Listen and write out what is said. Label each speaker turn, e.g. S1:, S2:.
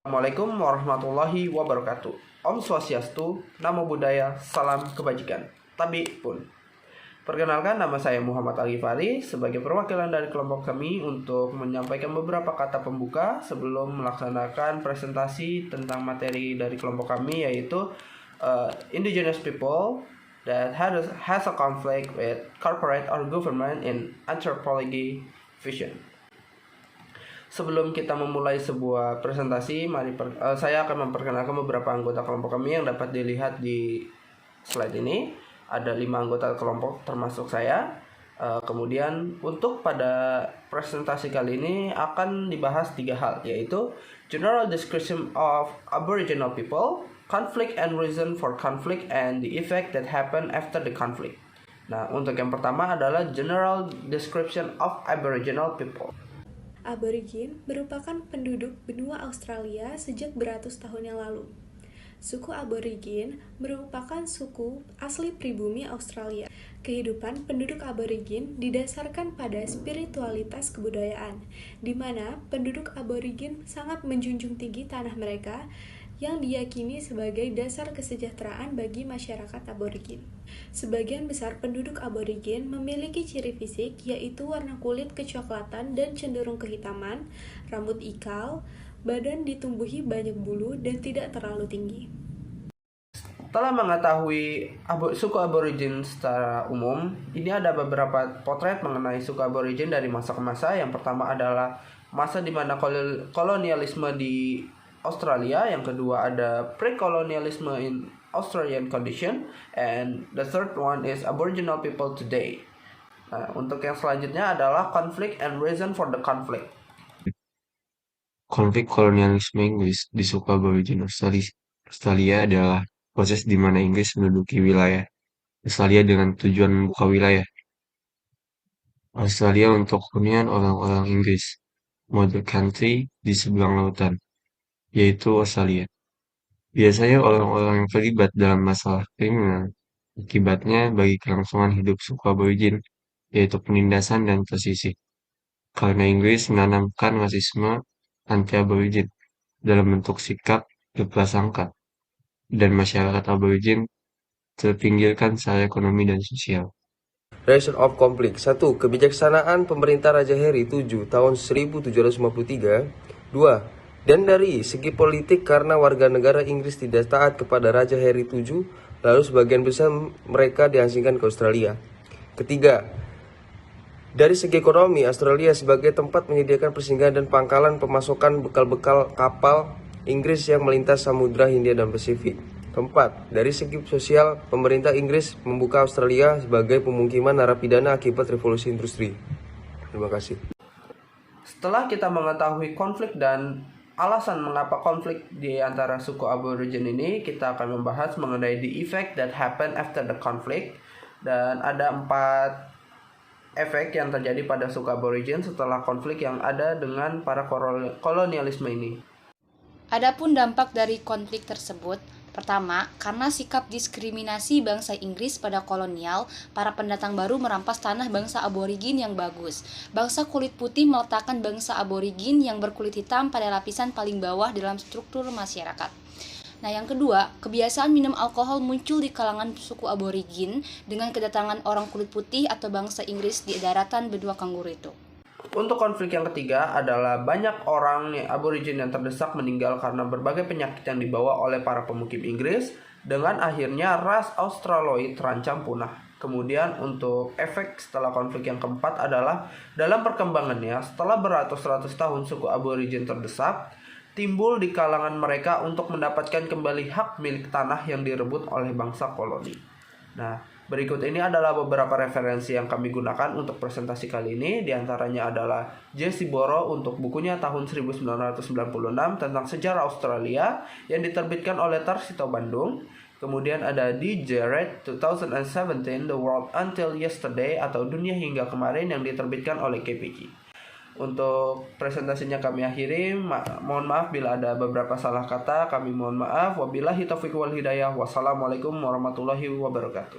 S1: Assalamualaikum warahmatullahi wabarakatuh. Om Swastiastu, Namo Buddhaya, Salam Kebajikan. Tabi pun. Perkenalkan, nama saya Muhammad Al-Ghifari sebagai perwakilan dari kelompok kami untuk menyampaikan beberapa kata pembuka sebelum melaksanakan presentasi tentang materi dari kelompok kami, yaitu indigenous people that has a conflict with corporate or government in anthropology vision. Sebelum kita memulai sebuah presentasi, saya akan memperkenalkan beberapa anggota kelompok kami yang dapat dilihat di slide ini. Ada 5 anggota kelompok termasuk saya. Kemudian untuk pada presentasi kali ini akan dibahas 3 hal, yaitu general description of Aboriginal people, conflict and reason for conflict, and the effect that happen after the conflict. Nah, untuk yang pertama adalah general description of Aboriginal people.
S2: Aborigin merupakan penduduk benua Australia sejak beratus tahun yang lalu. Suku Aborigin merupakan suku asli pribumi Australia. Kehidupan penduduk Aborigin didasarkan pada spiritualitas kebudayaan, di mana penduduk Aborigin sangat menjunjung tinggi tanah mereka yang diyakini sebagai dasar kesejahteraan bagi masyarakat Aborigin. Sebagian besar penduduk Aborigin memiliki ciri fisik yaitu warna kulit kecoklatan dan cenderung kehitaman, rambut ikal, badan ditumbuhi banyak bulu dan tidak terlalu tinggi.
S1: Setelah mengetahui suku Aborigin secara umum, ini ada beberapa potret mengenai suku Aborigin dari masa ke masa. Yang pertama adalah masa di mana kolonialisme di Australia, yang kedua ada pre-colonialisme in Australian condition, and the third one is Aboriginal people today. Nah, untuk yang selanjutnya adalah conflict and reason for the conflict.
S3: Konflik kolonialisme Inggris di suku Aborigin Australia adalah proses di mana Inggris menduduki wilayah Australia dengan tujuan membuka wilayah Australia untuk hunian orang-orang Inggris, Mother Country di seberang lautan, yaitu Australia. Biasanya orang-orang yang terlibat dalam masalah kriminal akibatnya bagi kelangsungan hidup suku Aborigin, yaitu penindasan dan tersisih. Karena Inggris menanamkan rasisme anti-Aborigin dalam bentuk sikap berprasangka, dan masyarakat Aborigin terpinggirkan secara ekonomi dan sosial.
S4: Reason of Conflict. 1. Kebijaksanaan pemerintah Raja Harry VII tahun 1753. 2. Dan dari segi politik, karena warga negara Inggris tidak taat kepada Raja Harry VII, lalu sebagian besar mereka diasingkan ke Australia. Ketiga, dari segi ekonomi, Australia sebagai tempat menyediakan persinggahan dan pangkalan pemasokan bekal-bekal kapal Inggris yang melintas Samudra Hindia dan Pasifik. Keempat, dari segi sosial, pemerintah Inggris membuka Australia sebagai pemukiman narapidana akibat revolusi industri. Terima kasih.
S1: Setelah kita mengetahui konflik dan alasan mengapa konflik di antara suku Aborigin ini, kita akan membahas mengenai the effect that happen after the conflict. Dan ada 4 efek yang terjadi pada suku Aborigin setelah konflik yang ada dengan para kolonialisme ini.
S5: Adapun dampak dari konflik tersebut, pertama, karena sikap diskriminasi bangsa Inggris pada kolonial, para pendatang baru merampas tanah bangsa Aborigin yang bagus. Bangsa kulit putih meletakkan bangsa Aborigin yang berkulit hitam pada lapisan paling bawah dalam struktur masyarakat. Nah, yang kedua, kebiasaan minum alkohol muncul di kalangan suku Aborigin dengan kedatangan orang kulit putih atau bangsa Inggris di daratan benua kanguru itu.
S1: Untuk konflik yang ketiga adalah banyak orang Aborigin yang terdesak meninggal karena berbagai penyakit yang dibawa oleh para pemukim Inggris, dengan akhirnya ras Australoid terancam punah. Kemudian untuk efek setelah konflik yang keempat adalah dalam perkembangannya, setelah beratus-ratus tahun suku Aborigin terdesak, timbul di kalangan mereka untuk mendapatkan kembali hak milik tanah yang direbut oleh bangsa koloni. Nah, berikut ini adalah beberapa referensi yang kami gunakan untuk presentasi kali ini. Di antaranya adalah Jesse Boro untuk bukunya tahun 1996 tentang sejarah Australia yang diterbitkan oleh Tarsito Bandung. Kemudian ada D. Jarrett 2017 The World Until Yesterday atau Dunia Hingga Kemarin yang diterbitkan oleh KPG. Untuk presentasinya kami akhiri. Mohon maaf bila ada beberapa salah kata, kami mohon maaf. Wabillahi taufiq wal hidayah. Wassalamualaikum warahmatullahi wabarakatuh.